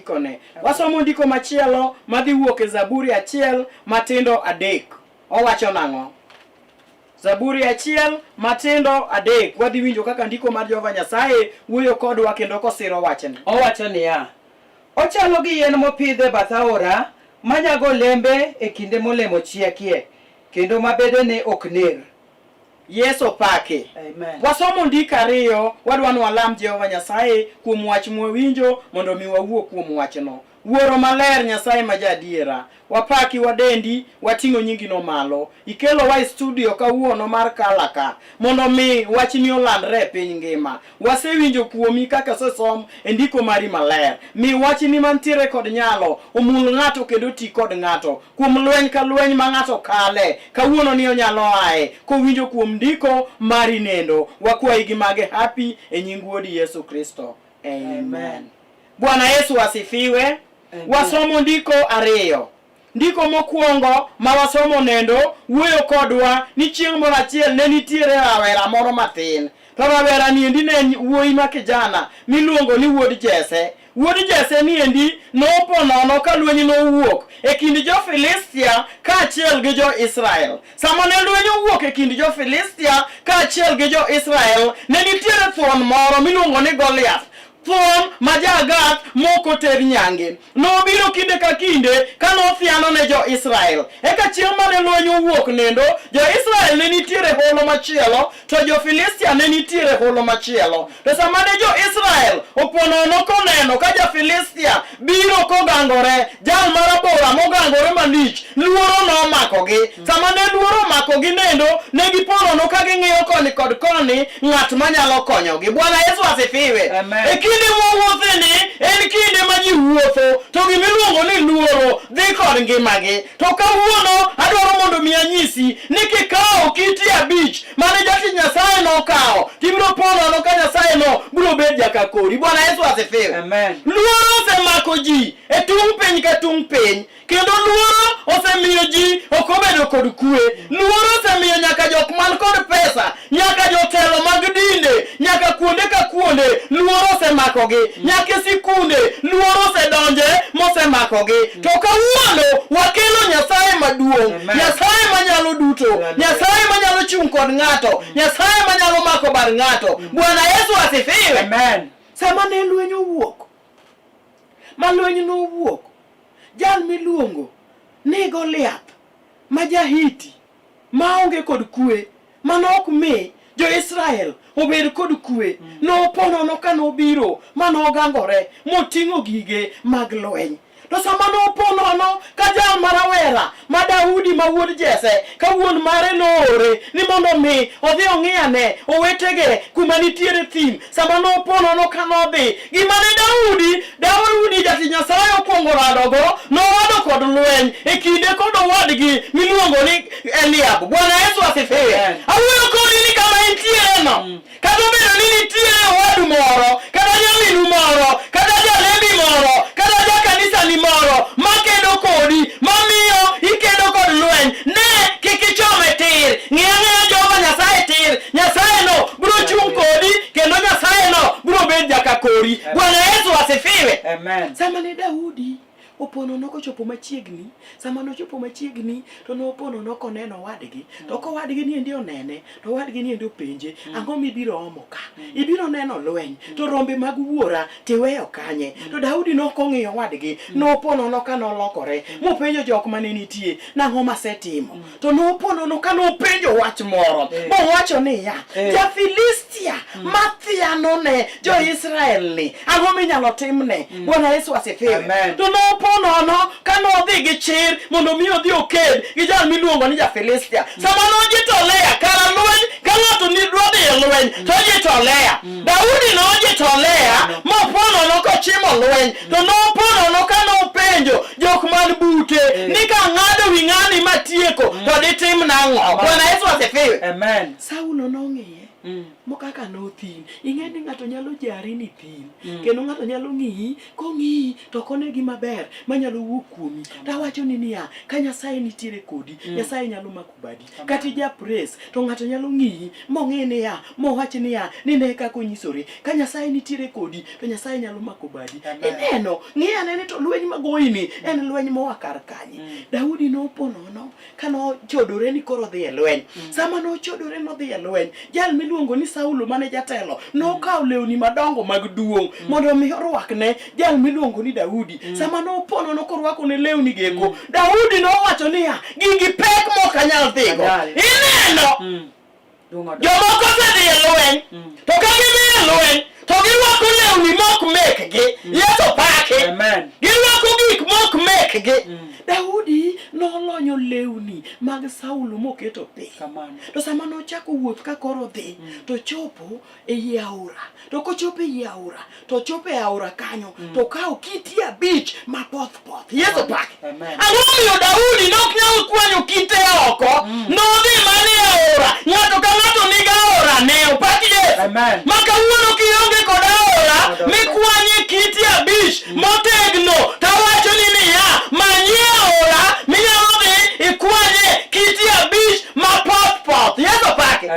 ndikone. Wasomo ndiko machielo madhi wuok e Zaburi 1 matindo 3. Owacho nang'o? Zaburi 1 matindo 3. Wadhi winjo kaka ndiko mar Jehova Nyasaye wuoyo kodwa kendo kosiro wachne. Owacho niya: ochalo gi yien mopidhe bath aora, manyago lembe e kinde molemo chiekie, kendo mabedene ok ner. Yesu pake. Amen. Wasomo ndiko 2, wadwano walam Jehova Nyasaye kuom wach mwawinjo mondo mi wawuo kuom wachno. Wuoro maler Nyasaye ma jadiera, wapaki wadendi, wating'o nyingi no malo. Ikelo wa studio kawuono mar Kalaka mondo mi wachni olandre e piny ngima. Wasewinjo kuomi kaka sesom e ndiko mari maler. Mi wachni mantiere kod nyalo omul ng'ato kendo ti kod ng'ato kuom lweny ka lweny ma ng'ato kale. Kawuono ni onyalo ae kowinjo kuom ndiko mari nendo. Wakwayi gi mage happy e nying Wuodi Yesu Kristo. Amen. Bwana Yesu asifiwe. Wasomo ndiko 2. Ndiko mokwongo ma wasomo nendo wuoyo kodwa ni chieng' moro achiel ne nitiere rawera moro mathin. To rawera ni endi ne wuoyi ma kijana miluongo ni wuod Jesse. Wuod Jesse ni endi nopo nono ka lweny nowuok e kind jo-Filistia kaachiel gi jo-Israel. Sama ne lweny owuok e kind jo-Filistia kaachiel gi jo-Israel, ne nitiere thuon moro miluongo ni Goliath. Thuon majagath moko ter nyange. Nobiro kinde ka kinde ka nofiano ne jo-Israel. Eka chieng' mane lweny owuok nendo, jo-Israel ne nitiere holo machielo, to jo-Filistia ne nitiere holo machielo. To sama ne jo-Israel oponono koneno ka jo-Filistia biro kogangore, jal marabora mogangore malich, luoro nomakogi. Sama ne luoro omakogi nendo, ne giponono ka ging'iyo koni kod koni ng'at manyalo konyogi. Bwana Yesu asifiwe. Amen. Kinde mowuotheni en kinde ma ji wuotho, to gimiluongo ni luoro dhi kod ngimagi. To kawuono adwaro mondo mi anyisi ni kikawo kiti 5 mane jatich Nyasaye nokawo, tibiro ponono ka Nyasaye no biro bet jakakori. Bwana Yesu asifiwe. Amen. Luoro osemako ji e tung' piny ka tung' piny, kendo luoro osemiyo ji ok obedo kod kwe. Luoro osemiyo nyaka jok man kod pesa, nyaka jotelo mag dinde, nyaka kuonde ka kuonde luoro osemakogi, nyaka sikunde luoro osedonje mosemakogi. To kawuono wakelo Nyasaye maduong', Nyasaye manyalo duto, Nyasaye manyalo chung' kod ng'ato, Nyasaye manyalo mako bar ng'ato. Bwana Yesu asifiwe. Amen. Sama ne lweny owuok, ma lweny nowuok, jal miluongo ni Goliath ma jahiti maonge kod kwe, manok mi jo-Israel obed kod kwe, noponono ka nobiro manogangore moting'o gige mag lweny. To sama noponono ka jal marawera ma Daudi ma wuod Jesse, ka wuon mare noore ni mondo mi odhi ong'iane owetege kuma nitiere thim. Sama noponono ka nodhi, gimane Daudi jatich Nyasaye okwongo radogo, nowado kod lweny e kinde kod owadgi miluongo ni Eliab. Bwana Yesu asifiwe. Awuoyo kodi ni kama entiere no, kata obedo ni nitiere owadu moro, kata nyaminu moro, kata jalembi moro, kata jakanisa ni moro makedo kodi, mamiyo ikedo kod lweny, ne kikichome tir, ng'e Jehova Nyasaye tir. Nyasaye no biro chung' kodi, kendo Nyasaye no biro bet jakakori. Bwana Yesu asifiwe. Amen. Sama ne Daudi oponono kochopo machiegni, sama nochopo machiegni to noponono koneno wadgi, to kowadgi ni endi onene, to wadgi ni endi openje, ang'o mibiro omo ka? Ibiro neno lweny, to rombe mag wuora tiweyo kanye? To Daudi nokong'iyo wadgi, noponono ka nolokore, mopenjo jok mane nitie, nang'o masetimo? To noponono ka nopenjo wach moro, mowacho niya, ja-Filistia mathiano ne jo-Israel ni, ang'o minyalo timne? Bwana Yesu asifiwe. To noponono ka nodhi gi chir mondo mi odhi oked gi jal miluongo ni ja-Filistia. Sama nojitolea kara lweny, ka ng'ato ni dwa dhi e lweny to jitolea. Daudi nojitolea moponono kochimo lweny, to noponono ka nopenjo jok man bute ni ka ng'ado wi ng'ani matieko to ditim nang'o? Bwana Yesu asifiwe. Amen. Saulo nong'iye mokaka no thin ing'eni ng'ato nyalo jari ni thin kendo ng'ato nyalo ng'iyi kong'iyi to kone gima ber manyalo wuok kuomi tawacho ni niya ka Nyasaye nitiere kodi Nyasaye nyalo mako badi kati ja praise to ng'ato nyalo ng'iyi mong'e niya mowach niya ni ne kako nyisore ka Nyasaye nitiere kodi to Nyasaye nyalo mako badi ineno ng'iya nene to lweny magoyini en lweny moa kar kanye Daudi noponono kano chodore ni koro dhi e lweny sama no chodore no dhi e lweny jal miluongo ni Saulo mane jatelo no kaw lewni madongo mag duong mondo mi orwakne jal miluongo ni Daudi sama no ponono korwako ne lewni geko Daudi no wacho niya gigi pek mokanyal dhigo ineno jomoko dhi e lweny to ka gidhi e lweny to girwako lewni mok mekgi Yesu pake girwako gik mok mekgi Daudi nolonyo lewni mag Saulo moketo piny to sama nochako wuoth ka koro dhi to chopo e aora to kochopo e aora to chopo e aora kanyo to kawo kiti abich mapoth poth Yesu pake ang'omiyo Daudi nok nyal kwanyo kite oko nodhi mane aora ng'ato ka ng'ato niga aora ne opaki Yesu maka wuono kionge kod aora mikwanye kiti abich motegno tawacho ni niya manyie aora minyalo dhi ikwanye kiti abich mapoth poth Yesu pake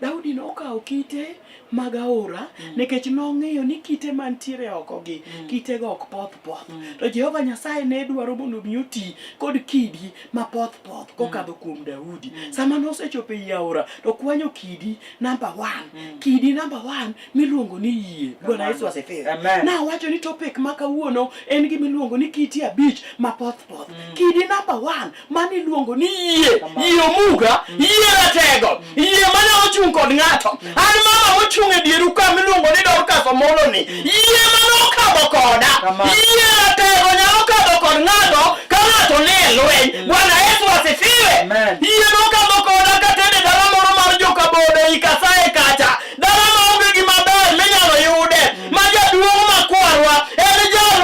Daudi nokawo kite mag aora nikech nong'eyo ni kite mantiere oko gi kite go ok poth poth to Jehova Nyasaye ne dwaro mondo mi oti kod kidi mapoth poth kokadho kuom Daudi sama nosechopo e aora to kwanyo kidi number 1 kidi number 1 miluongo ni yie Bwana Yesu asifiwe na wacho ni topic makawuono en gi miluongo ni kiti abich mapoth poth kidi number 1 mani luongo ni yie omuga yie ratego yie mane ochung kod ng'ato an mama ochung e dieru ka miluongo ni Dorcas Omolo ni yie mane okadho koda yie ratego nyalo kadho kod ng'ato ka ng'ato ni e lweny Bwana Yesu asifiwe yie nokadho koda katende dala moro mar joka bode ikasaye kacha dala maonge gima ber minyalo yude ma jaduong' makwarwa en jal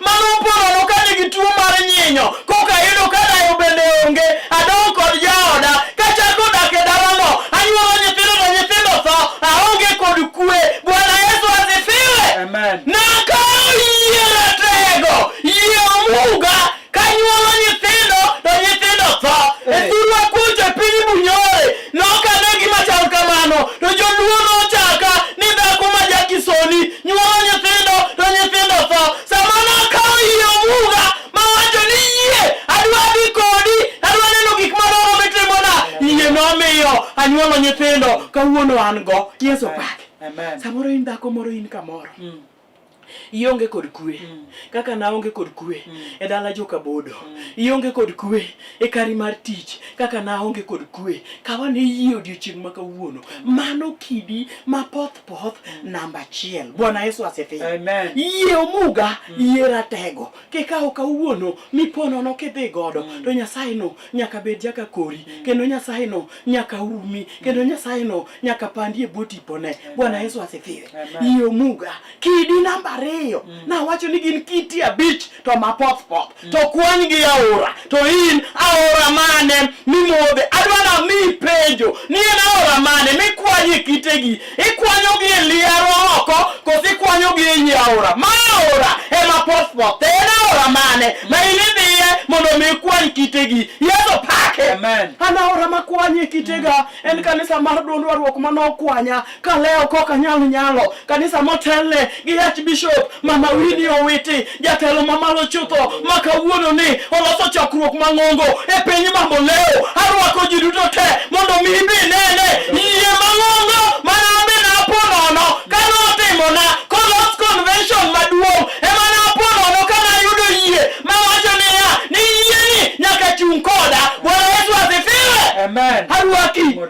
manoporono ka nigi tuo mar nyinyo koka yudo ka dayo bende onge adong kod jaoda kachako dak e dalano anyuolo nyithindo to nyithindo tho aonge kod kwe Bwana Yesu asifiwe nakawo yie ratego yie omuga kanyuolo nyithindo to nyithindo tho e thurwa kucho e piny Bunyore nokane gima chal kamano to joluo nochaka ni dhako ma jakisoni nyuolo nyithindo to nyithindo tho sama nakawo yie omuga mawacho ni yie adwa dhi kodi adwa neno gik madongo mitimona yie nomiyo anyuolo nyithindo kawuono an go Yesu pake samoro in dhako moro in kamoro ionge kod kwe kaka naonge kod kwe e dala joka bodo ionge kod kwe e kari mar tich kaka naonge kod kwe kawane yie odiochieng' makawuono mano kidi mapoth poth namba 1 Bwana Yesu asifiwe yie omuga yie ratego kikawo kawuono miponono kidhi godo to Nyasaye no nyaka bed jaka kori kendo Nyasaye no nyaka umi kendo Nyasaye no nyaka pandie botipone Bwana Yesu asifiwe yie omuga kidi namba 2 na wacho ni gin kiti abich to mapoth poth to kwany gi aora to in aora mane mimodhe adwana mi penjo ni en aora mane mikwanye kitegi ikwanyo gi e liaro oko kosi kwanyo gi e aora ma aora e mapoth poth en aora mane ma inidhiye mondo mi kwany kitegi Yesu pake an aora makwanye kitega en kanisa mar duond warruok manokwanya ka leo koka nyalo kanisa motelne gi Archbishop Mama Winnie Owiti jatelo mamalo chutho makawuono ni oloso chokruok mang'ongo e piny mambo leo arwako ji duto te mondo mi bi nene yie mang'ongo manambe naponono kanotimona kolos convention maduong' ema naponono kanayudo yie mawacho niya ni yie ni nyaka chung' koda Bwana Yesu asifiwe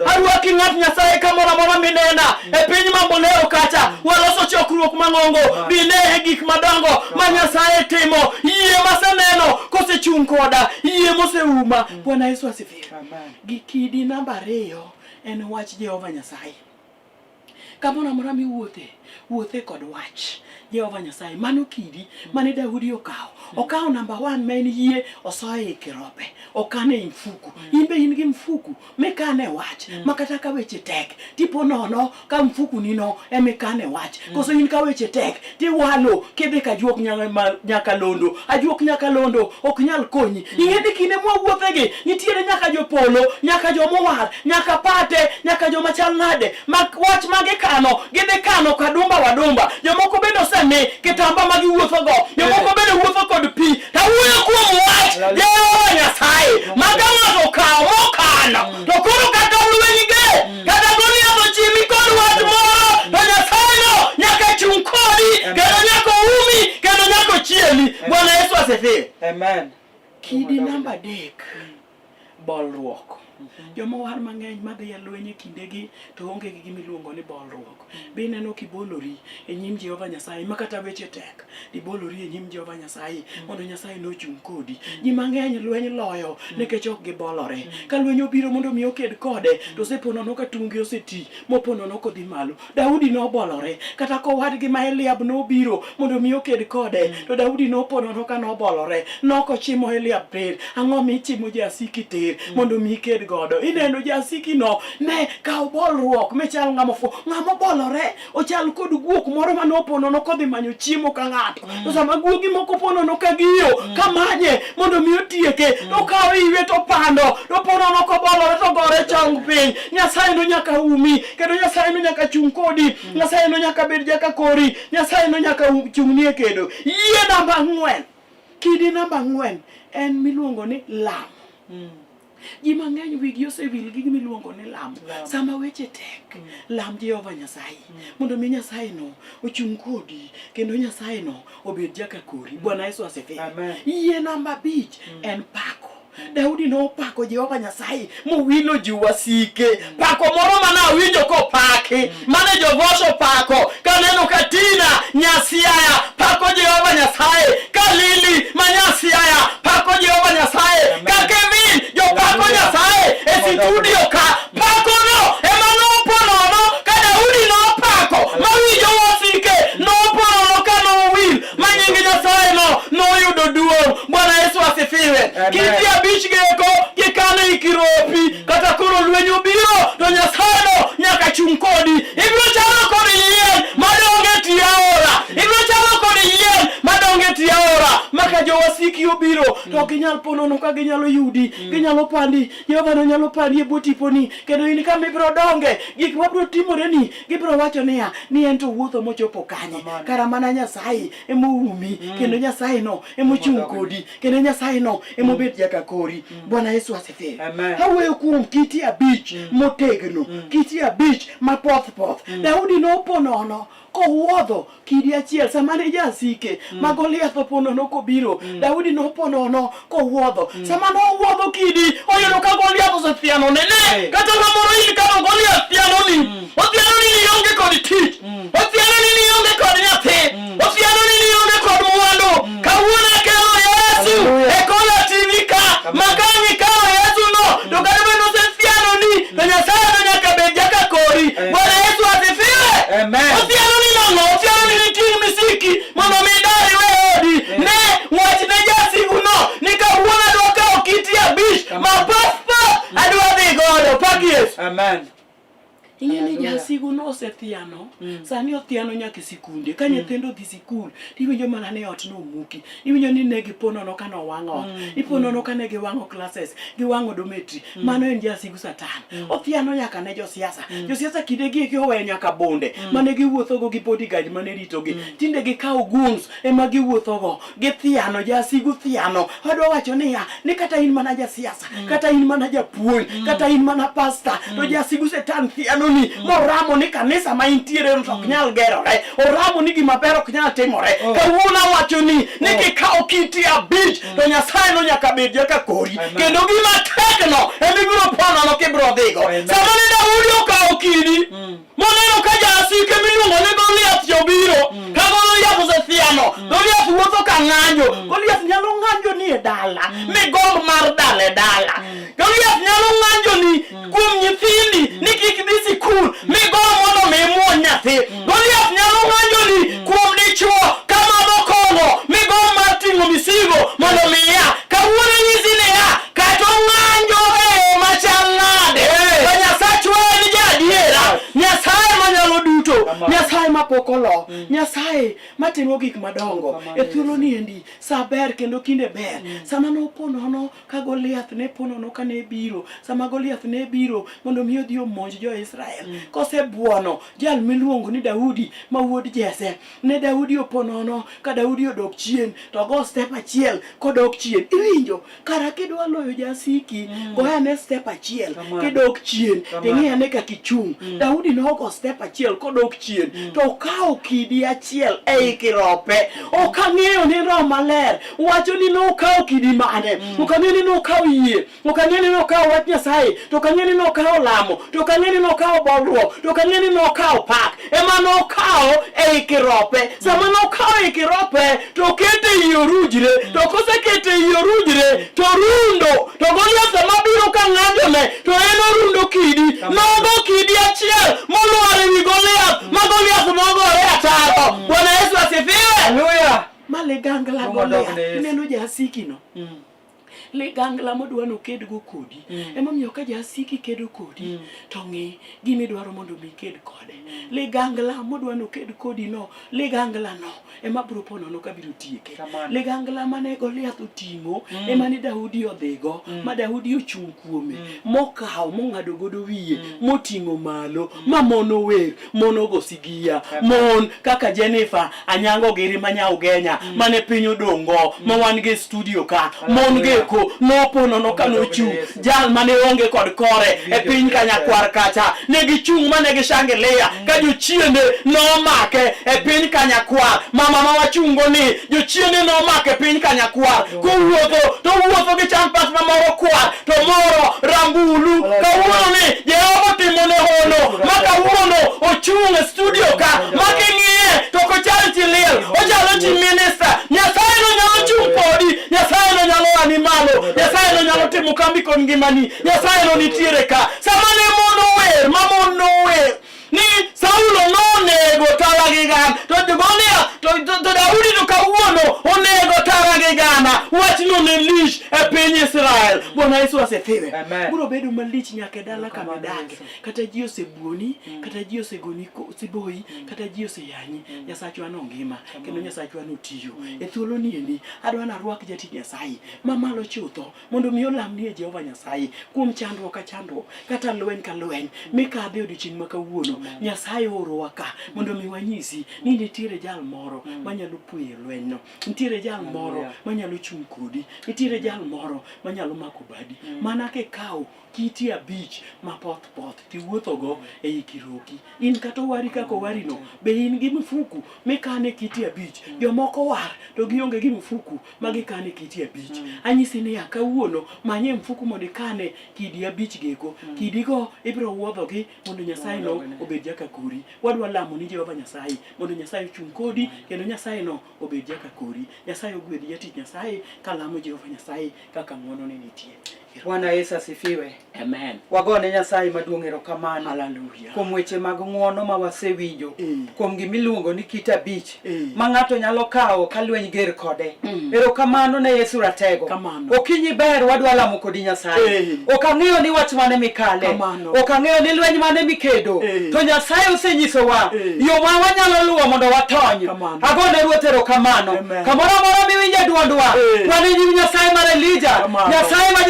arwaki ng'at Nyasaye kamoro amora minena e piny mambo leo kacha waloso chokruok mang'ongo bine e gik madongo ma Nyasaye timo yie maseneno kosechung' koda yie moseuma Bwana Yesu asifiwe gikidi namba 2 en wach Jehova Nyasaye kamoro amora miwuothe kod wach Jehova Nyasaye mano kidi mane Daudi okawo Okao number 1 men yie osoe kirope. Okane mfuku. Imbe ingi mfuku. Mekane wach. Makata ka weche tek. Tipo nono ka mfuku nino emekane wach. Koso in ka weche tek. Ti walo kebe ka juok nyaka londo. Ajuok nyaka londo ok nyal konyi. Ing'e kinde mwawuothegi nitiere nyaka jopolo, nyaka jomowar, nyaka pate, nyaka joma chal nade. Wach magi kano, gidhi kano kadumba wadumba. Jomoko bende osemi kitamba magi wuotho go. Jomoko bende wuotho kod pi. Tawuoyo kuom wach Jehova Nyasaye. Maga ng'ato kawo mokano. To koro kata lwenyge, kata goliath chimi kod wach moro, to Nyasaye no nyaka chung kodi, kendo nyaka umi, kendo nyaka chieli. Bwana Yesu asifiwe. Amen. Kidi namba 3. Bolruok. Joma war mang'eny madhi e lweny kindegi to onge gi gimiluongo ni bolruok. Be neno kibolori e nyim Jehova Nyasaye makata weche tek. Dibolori e nyim Jehova Nyasaye mondo Nyasaye nochung kodi. Ji mang'eny lweny loyo nikech ok gibolore. Ka lweny obiro mondo mi oked kode to seponono ka tunge oseti moponono kodhi malo. Daudi nobolore kata kowadgi ma Eliab nobiro mondo mi oked kode to Daudi noponono ka nobolore. Nokochimo Eliab tir. Ang'o michimo jasiki tir mondo mi ked godo. Ineno jasiki no ne ka bolruok mechal ng'amo bolore ochal kod guok moro manoponono kodhi manyo chiemo ka ng'ato. To sama guogi moko ponono ka giyo kamanye mondo mi otieke to kawo iwe to pando to ponono ko bolore to gore chong piny. Nyasaye no nyaka umi kendo Nyasaye no nyaka chung kodi. Nyasaye no nyaka bed jaka kori. Nyasaye no nyaka chung'ni e kedo. Yie namba 4. Kidi namba 4 en miluongo ni lam. Ji mang'eny wigi osewil gi miluongo ni lam. Sama weche tek, lam Jehova Nyasaye. Mondo mi Nyasaye no ochung kodi kendo Nyasaye no obed jaka kori. Bwana Yesu asifiwe. Yie namba 5 en pako. Daudi no pako Jehova Nyasaye mowilo ji wasike. Pako moro mana winjo ko paki. Mane jovosho pako. Kaneno katina Nyasiaya pako Jehova Nyasaye. Kalili manyasiaya pako Jehova Nyasaye. Kakevin jo pako Nyasaye. Studio ka pako no emano ponono ka Daudi no pako mawinjo wasike no ponono ka no wil manyingi Nyasaye no yudo duong'. Bwana Yesu asifiwe. Kiti abich geko kikane ikiropi kata koro lweny obiro to Nyasaye no nyaka chung kodi. Ibiro chalo kodi yien madonge tiaora. Ibiro chalo kodi yien madonge tiaora. Maka jo wasiki obiro to ginyal ponono ka ginyalo yudi. Ginyalo pandi. Jehova no nyalo pandi e botiponi. Kendo in kama ibiro donge gik mabiro timore ni gibiro wacho niya ni en to wuotho mochopo kanye. Kara mana Nyasaye emoumi kendo Nyasaye no emochung kodi kendo Nyasaye no emobet jaka kori. Bwana Yesu asifiwe. Hawuoyo kuom kiti abich motegno. Kiti abich mapoth. Daudi noponono kowuodho kidi achiel sama ne jasike ma Goliath oponono kobiro. Daudi noponono kowuodho sama nowuodho kidi oyudo ka Goliath osethiano nene kata kamoro in ka Goliath thiano ni othiano ni onge kod tich othiano ni onge kod nyathi othiano ni onge kod mwandu. Kawuono kelo Yesu e kola TV ka makani ka Yesu no to kata bendo sethiano ni to Nyasaye no nyaka bed jaka kori. Bwana Yesu asifiwe. Othiano ni othiano ni ting misiki mondo mi dari we odi ne wach ne jasigu no ni kawuono adwa kawo kiti abich mapoth adwa dhi godo. Paki Yesu. Amen. Ing'eni jasigu no osethiano. Sani othiano nyaka sikunde. Ka nyithindo dhi sikul tiwinjo mana ni ot no muki. Iwinjo ni ne giponono ka no wang'o. Iponono ka ne giwang'o classes, giwang'o dormitory. Mano en jasigu Satan. Othiano nyaka ne josiasa. Josiasa kidegi eki oweyo nyaka bonde mane giwuotho go gi bodyguard mane ritogi. Tinde gikawo goons ema giwuotho go. Githiano jasigu thiano. Adwa wacho niya ni kata in mana jasiasa, kata in mana japuonj, kata in mana pastor, to jasigu Satan thiano ni moramo ni kanisa ma intiere no ok nyal gerore. Oramo ni gima ber ok nyal timore. Kawuono wacho ni kikawo kiti abich to Nyasaye no nyaka bed jaka kori. Kendo gima tekno emibiro ponono kibiro dhigo. Sama ne Daudi okawo kidi moneno ka jasike miluongo ni Goliath obiro ka Goliath osethiano. Goliath wuotho ka ng'anjo. Goliath nyalo ng'anjo ni e dala migomb mar dala. Goliath nyalo ng'anjo ni kuom nyithindi ni kik dhi sikul migomb mondo mi muony nyathi. Goliath nyalo ng'anjo ni kuom dichuo kama mokongo migomb mar ting'o tingo misigo mondo miya kawuono nyisi ne ya kato ng'anjo machalnade Nyasaye ni jadiera Nyasaye manyalo duto Nyasaye mapokolo Nyasaye matimo gik madongo e thuolo ni endi sa ber kendo kinde ber sama no ponono ka Goliath ne ponono kane biro sama Goliath ne biro mondo mi odhi omonj jo-Israel kosebuono jal miluongo ni Daudi ma wuod Jese ne Daudi oponono ka Daudi odok chien to go step achiel kodok chien iwinjo kara kidwa loyo jasiki goya ne step achiel kidok chien ing'e ne ka kichung Daudi no go step achiel kodok chien to kawo kidi achiel ei kirope okang'eyo ni Roho Maler wacho ni no kawo kidi mane okang'eyo ni no kawo yie okang'eyo ni no kawo wach Nyasaye to okang'eyo ni no kawo lamo to okang'eyo ni no kawo bolruok to okang'eyo ni no kawo pak ema no kawo ei kirope sama no kawo ei kirope to kete i orujre to kosekete i orujre to rundo to Goliath mabiro ka ng'anjone to en orundo kidi nogo kidi achiel moluore wi Goliath ma Goliath nogore ataro Bwana Yesu asifiwe haleluya maligangla Goliath neno jasiki no ligangla modwano kedgo kodi emomiyo ka jasiki kedo kodi to ng'e gimidwaro mondo mi ked kode ligangla modwano ked kodi no ligangla no ema biro ponono ka biro tieke ligangla mane Goliath oting'o ema ni Daudi odhigo ma Daudi ochung' kuome mokawo mong'ado godo wiye moting'o malo ma mono wer mono go sigia mon kaka Jennifer Anyango Giri manyao Genya mane piny odongo ma wan ge studio ka mon ge ko noponono kano chung jal mane onge kod kore e piny Kanyakwar kacha ne gichung mane gishangilia ka jochiende nomake e piny Kanyakwar mama ma wachungo ni jochiende nomake piny Kanyakwar kowuotho gi champas mamoro kwar to moro rambulu kawuono ni Jehova timone hono ma kawuono ochung e studio ka making'iye to kochal chiliel ochalo chi minister Nyasaye no nyalo chung kodi Nyasaye no nyalo animalo Nyasaye no nyalo timo kambi kon ngimani Nyasaye no nitiere ka sama ne mono wer ni Saulo nonego tara gi gan to Goliath to Daudi to kawuono onego tara gi gana wach no ne lich e piny Israel Bwana Yesu asifiwe biro bedo malich nyaka dala kama dake kata ji osebuoni kata ji osegoni siboi kata ji oseyanyi Nyasachwa no ngima kendo Nyasachwa no tiyo e thuolo ni endi adwa na rwak jati Nyasaye mamalo chutho mondo mi olamni e Jehova Nyasaye kuom chandruok ka chandruok kata lweny ka lweny mikadhe odiochieng' ma kawuono Nyasaye orowa ka mondo mi wanyisi ni nitiere jal moro manyalo puoyo lweny no nitiere jal moro manyalo chung' kodi nitiere jal moro manyalo mako badi mana ke kawo kiti abich ma poth tiwuotho go ei kiroki in kata wari kako wari no be in gi mfuku mikane kiti abich jomoko war to gionge gi mfuku magikane kiti abich anyisi ni akawuono manye mfuku mondo ikane kidi abich geko kidigo ibiro wuodho gi mondo Nyasaye no obed jaka kori wadwa lamo ni Jehova Nyasaye mondo Nyasaye chung' kodi kendo Nyasaye no obed jaka kori Nyasaye ogwedhi jatich Nyasaye kalamo Jehova Nyasaye kaka ng'wono ne nitie Bwana Yesu asifiwe. Amen. Wagone Nyasaye maduong' erokamano. Hallelujah. Kuom weche mag ng'wono ma wasewinjo. Kuom gimiluongo ni kit abich ma ng'ato nyalo kawo ka lweny ger kode. Erokamano ne Yesu ratego. Okinyi ber wadwa lamo kodi Nyasaye. Ok ang'eyo ni wach mane mikale. Ok ang'eyo ni lweny mane mikedo. To Nyasaye osenyisowa yo ma wanyalo luwo mondo watony. Agone Ruoth erokamano. Kamoro amora miwinjo duondwa. Wan e Nyasaye mar Elijah. Nyasaye ma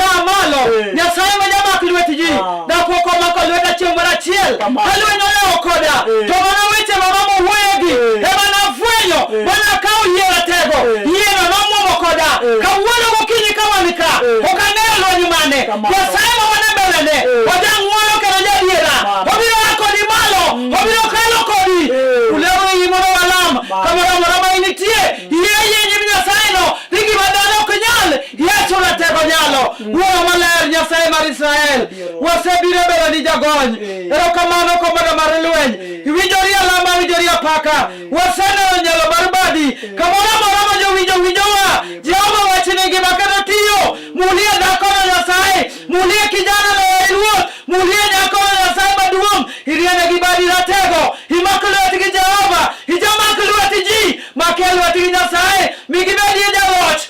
Nyasaye ma jamak lwet ji da poko mako lwet chieng' mar achiel kalweny oleo koda to mana weche mamamo wuoyogi ema nafwenyo mana kawo yie ratego yieno nomuomo koda kawuono gokinyi ka wan ka ok ang'eyo lweny mane Nyasaye ma wan e mbelene ojang'wono kendo jadiera obiro a kodi malo obiro kalo kodi ulero iyi mondo walam kamoro amora ma initie yie nyim Nyasaye no ni gima dhano ok nyal Yesu ratego nyalo Wuoro maler Nyasaye mar Israel wasebiro bedo ni jagony erokamano komodo mar lweny iwinjori alama winjori apaka waseneno nyalo mar badi kamoro amora ma jowinjowa Jehova wachne gima kata tiyo mulie dhakono Nyasaye mulie kijana no Ruoth mulie nyakono Nyasaye maduong' iriene gi badi ratego imak lwet gi Jehova ijamak lwet ji makel lwet gi Nyasaye migibedie jawoch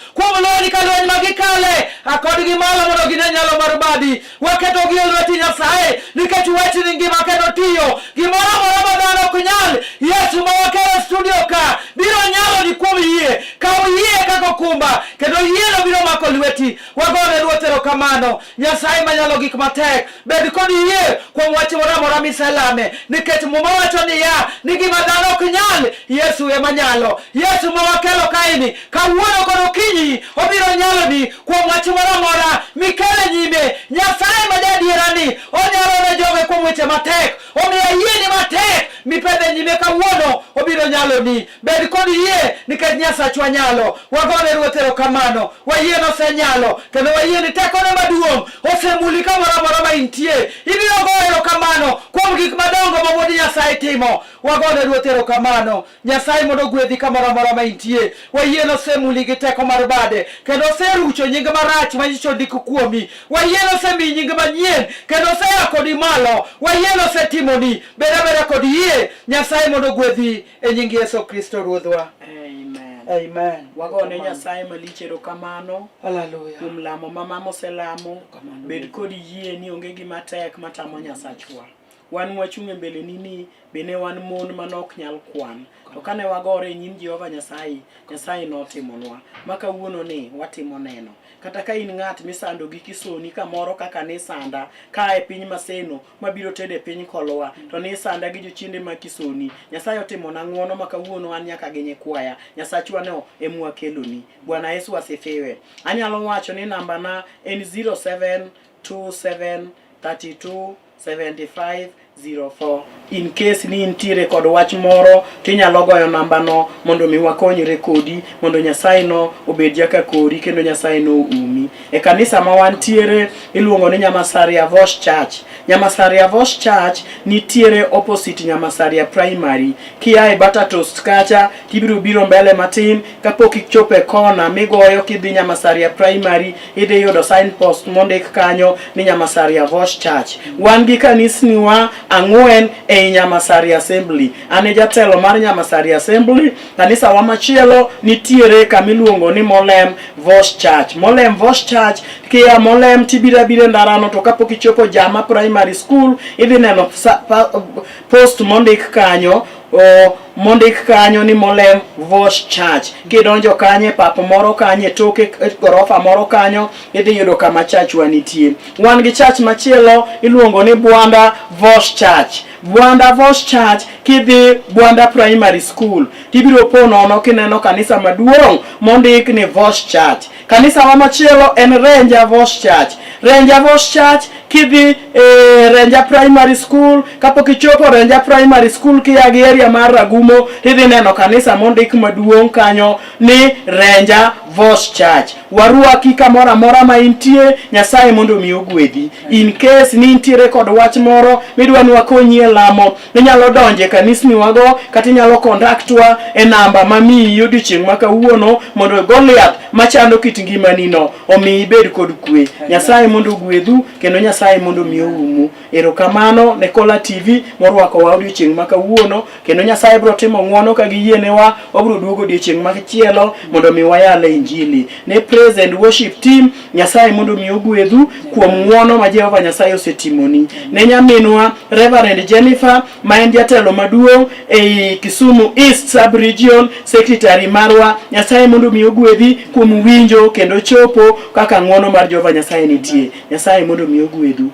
kodgi malo mondo ginyalo mar badi. Waketo gi e lweti Nyasaye nikech wachni ngima kendo tiyo. Gimoro amora ma dhano ok nyal, Yesu ma wakelo studio ka biro nyalo ni kuom yie. Kaw yie kaka okumba kendo yie biro mako lweti. Wagone Ruoth erokamano. Nyasaye manyalo gik matek, bed kod yie kuom wach moro amora miselame nikech muma wacho ni gima dhano ok nyal, Yesu ema nyalo. Yesu ma wakelo kaini kawuono kod okinyi obiro nyalo ni kuom wach moro amora mikele nyime. Nyasaye ma jadierani onyalo ne joge kuom weche matek. Omiyo yie ni matek mipedhe nyime kawuono obiro nyalo ni. Bed kod yie nikech Nyasachwa nyalo. Wagone Ruoth erokamano. Wayie no osenyalo kendo wayie ni tekone maduong' osemuli kamoro amora ma intie. Ibiro go erokamano kuom gik madongo ma wuod Nyasaye timo. Wagone Ruoth erokamano. Nyasaye mondo gwedhi kamoro amora ma intie. Wayie no osemuli gi teko mar bade kendo oserucho nying marach ma nyicho ndiko kuomi. Wayie no osemi nying manyien kendo osea kodi malo. Wayie no osetimoni. Beda kod yie. Nyasaye mondo gwedhi e nying Yesu Kristo Ruodhwa. Amen. Wagone Nyasaye malich erokamano. Hallelujah. Kuom lamo ma mama oselamo. Bed kod yie ni onge gima tek matamo Nyasachwa. Wan wachung' e mbele nini bene wan mon manok nyal kwan. To kane wagore nyim Jehova Nyasaye, Nyasaye notimonwa. Maka wuono ni watimo neno. Kata ka in ng'at misando gi kisoni kamoro kaka ni sanda ka e piny Maseno mabiro tede piny Kolwa to ni sanda gi jochiende ma kisoni. Nyasaye otimona ng'wono maka wuono an nyaka genye kwaya. Nyasachwa no emwa keloni. Bwana Yesu asifiwe. Anyalo wacho ni namba na en 0727327504. In case ni intiere kod wach moro tinyalo goyo namba no mondo mi wakonyre kodi mondo Nyasaye no obed jaka kori kendo Nyasaye no umi. E kanisa ma wantiere iluongo ni Nyamasaria Voice Church. Nyamasaria Voice Church nitiere opposite Nyamasaria Primary. Kia e Batatos kacha biro mbele matin kapok ichope kona migoyo kidhi Nyamasaria Primary idhi yudo signpost mondik kanyo ni Nyamasaria Voice Church. Wan gi kanisniwa ang'wen e Nyamasaria Assembly. Ane jatelo mar Nyamasaria Assembly. Kanisa wa machielo nitiere kamiluongo ni Molem Voice Church. Molem Voice Church kia Molem tibira ndarano to kapok ichopo Jama Primary School idhi neno post mondik kanyo mondik kanyo ni Molem Voice Church. Kidonjo kanye papo moro kanye toke gorofa moro kanyo idhi yudo kama church wanitie. Wan gi church machielo iluongo ni Bwanda Voice Church. Bwanda Voice Church kidhi Bwanda Primary School tibiro pono kineno kanisa maduong' mondik ni Voice Church. Kanisa wa machielo en Ranger Voice Church. Ranger Voice Church kidhi Ranger Primary School kapok ichopo Ranger Primary School kia gi area mar Ragumo idhi neno kanisa mondik maduong' kanyo ni Ranger Voice Church. Waruaki kamoro amora ma intie Nyasaye mondo mi ogwedhi. In case ni intiere kod wach moro midwa ni wakonyi e lamo inyalo donje kanisni wago kata inyalo kontaktwa e namba mami yudi chieng' maka wuono mondo Goliath machando kit ngimani no omi ibed kod kwe. Nyasaye mondo gwedhu kendo Nyasaye mondo mi oumu. Erokamano ne Kola TV morwako wa odiochieng' maka wuono kendo Nyasaye biro timo ng'wono ka giyienewa obiro duogo odiochieng' machielo mondo mi wayale injili. Ne praise and worship team Nyasaye mondo mi ogwedhu kuom ng'wono ma Jehova Nyasaye osetimoni. Ne nyaminwa Reverend Jennifer ma en jatelo maduong' e Kisumu East Sub Region Secretary marwa. Nyasaye mondo mi ogwedhi kuom winjo kendo chopo kaka ng'wono mar Jehova Nyasaye nitie. Nyasaye mondo mi ogwedhu.